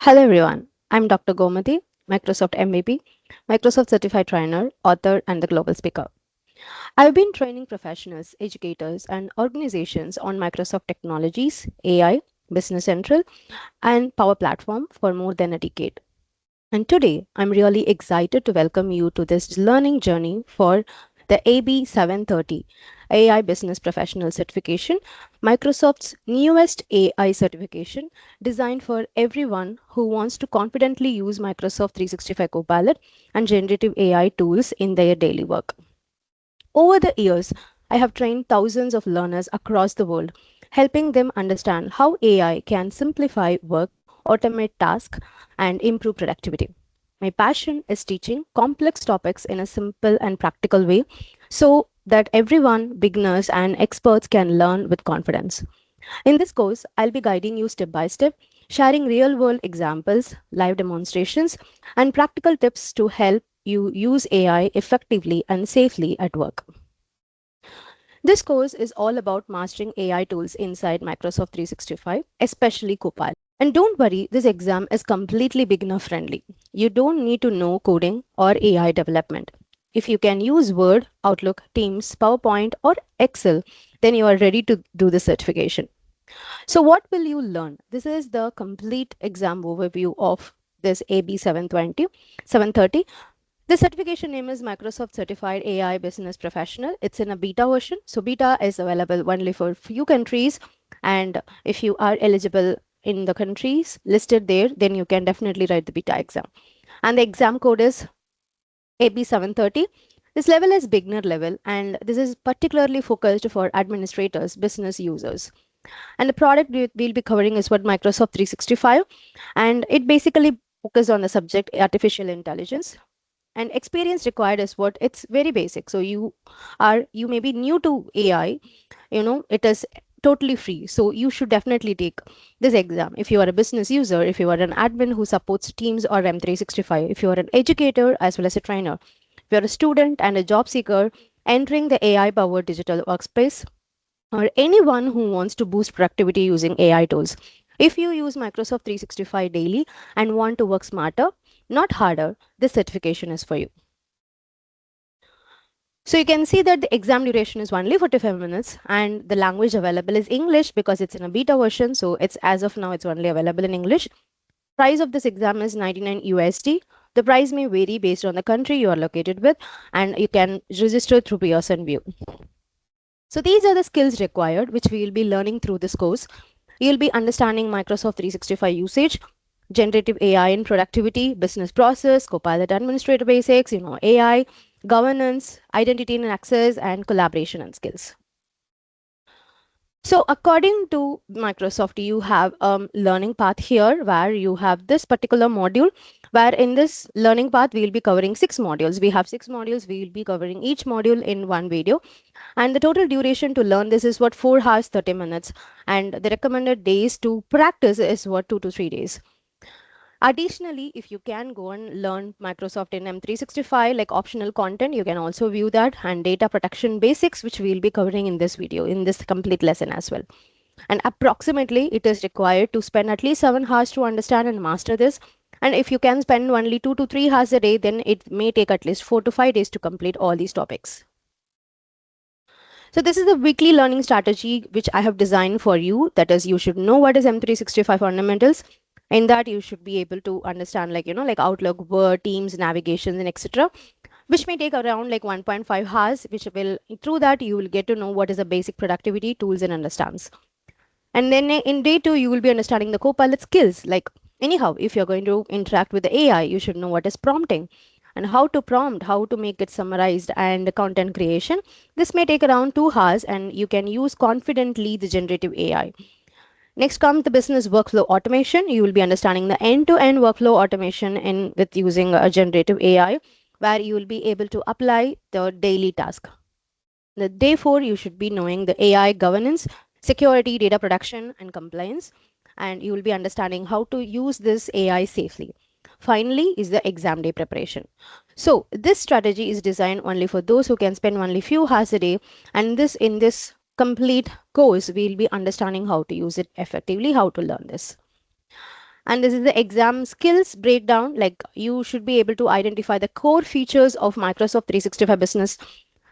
Hello everyone, I'm Dr. Gomati, Microsoft MVP, Microsoft Certified Trainer, author, and the global speaker. I've been training professionals, educators, and organizations on Microsoft technologies, AI, Business Central, and Power Platform for more than a decade. And today, I'm really excited to welcome you to this learning journey for the AB-730 AI Business Professional Certification, Microsoft's newest AI certification designed for everyone who wants to confidently use Microsoft 365 Copilot and generative AI tools in their daily work. Over the years, I have trained thousands of learners across the world, helping them understand how AI can simplify work, automate tasks, and improve productivity. My passion is teaching complex topics in a simple and practical way so that everyone, beginners and experts, can learn with confidence. In this course, I'll be guiding you step by step, sharing real world examples, live demonstrations, and practical tips to help you use AI effectively and safely at work. This course is all about mastering AI tools inside Microsoft 365, especially Copilot. And don't worry, this exam is completely beginner friendly. You don't need to know coding or AI development. If you can use Word, Outlook, Teams, PowerPoint, or Excel, then you are ready to do the certification. So, what will you learn? This is the complete exam overview of this AB 730. The certification name is Microsoft Certified AI Business Professional. It's in a beta version. So beta is available only for few countries. And if you are eligible in the countries listed there, then you can definitely write the beta exam. And the exam code is AB730. This level is beginner level, and this is particularly focused for administrators, business users. And the product we'll be covering is what Microsoft 365, and it basically focuses on the subject artificial intelligence, and experience required is what it's very basic. So you may be new to AI, it is totally free, so you should definitely take this exam if you are a business user, if you are an admin who supports Teams or M365, if you are an educator as well as a trainer, if you're a student and a job seeker entering the AI powered digital workspace, or anyone who wants to boost productivity using AI tools. If you use Microsoft 365 daily and want to work smarter, not harder, this certification is for you. So you can see that the exam duration is only 45 minutes and the language available is English because it's in a beta version. So it's as of now, it's only available in English. Price of this exam is 99 USD. The price may vary based on the country you are located with, and you can register through Pearson View. So these are the skills required, which we will be learning through this course. You'll be understanding Microsoft 365 usage, generative AI in productivity, business process, Copilot administrator basics, AI, governance, identity and access, and collaboration and skills. So according to Microsoft, you have a learning path here where you have this particular module, where in this learning path, we'll be covering 6 modules. We have 6 modules. We'll be covering each module in one video. And the total duration to learn this is what 4 hours, 30 minutes. And the recommended days to practice is what 2 to 3 days. Additionally, if you can go and learn Microsoft in M365 like optional content, you can also view that, and data protection basics, which we'll be covering in this video, in this complete lesson as well. And approximately it is required to spend at least 7 hours to understand and master this. And if you can spend only 2 to 3 hours a day, then it may take at least 4 to 5 days to complete all these topics. So this is the weekly learning strategy which I have designed for you. That is, you should know what is M365 fundamentals. In that, you should be able to understand like Outlook, Word, Teams, navigations, and etc., which may take around like 1.5 hours, which will, through that, you will get to know what is the basic productivity tools and understands. And then in day 2, you will be understanding the Copilot skills. Like anyhow, if you're going to interact with the AI, you should know what is prompting and how to prompt, how to make it summarized, and content creation. This may take around 2 hours, and you can use confidently the generative AI. Next comes the business workflow automation. You will be understanding the end-to-end workflow automation with using a generative AI, where you will be able to apply the daily task. The day 4, you should be knowing the AI governance, security, data protection, and compliance, and you will be understanding how to use this AI safely. Finally is the exam day preparation. So this strategy is designed only for those who can spend only few hours a day, and in this complete course, we'll be understanding how to use it effectively, how to learn this. And this is the exam skills breakdown. Like you should be able to identify the core features of Microsoft 365 business,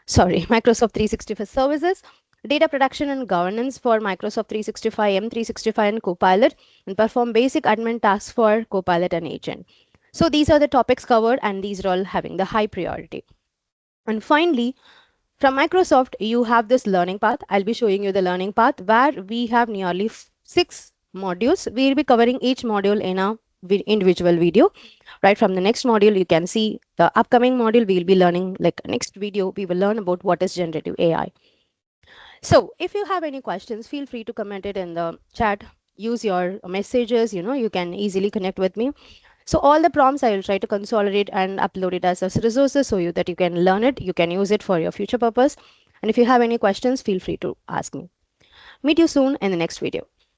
sorry, Microsoft 365 services, data protection and governance for Microsoft 365, M365 and Copilot, and perform basic admin tasks for Copilot and Agent. So these are the topics covered, and these are all having the high priority. And finally, from Microsoft, you have this learning path. I'll be showing you the learning path where we have nearly 6 modules. We'll be covering each module in a individual video. Right from the next module, you can see the upcoming module. We'll be learning, like next video, we will learn about what is generative AI. So if you have any questions, feel free to comment it in the chat. Use your messages, you can easily connect with me. So all the prompts I will try to consolidate and upload it as resources so that you can learn it, you can use it for your future purpose. And if you have any questions, feel free to ask me. Meet you soon in the next video.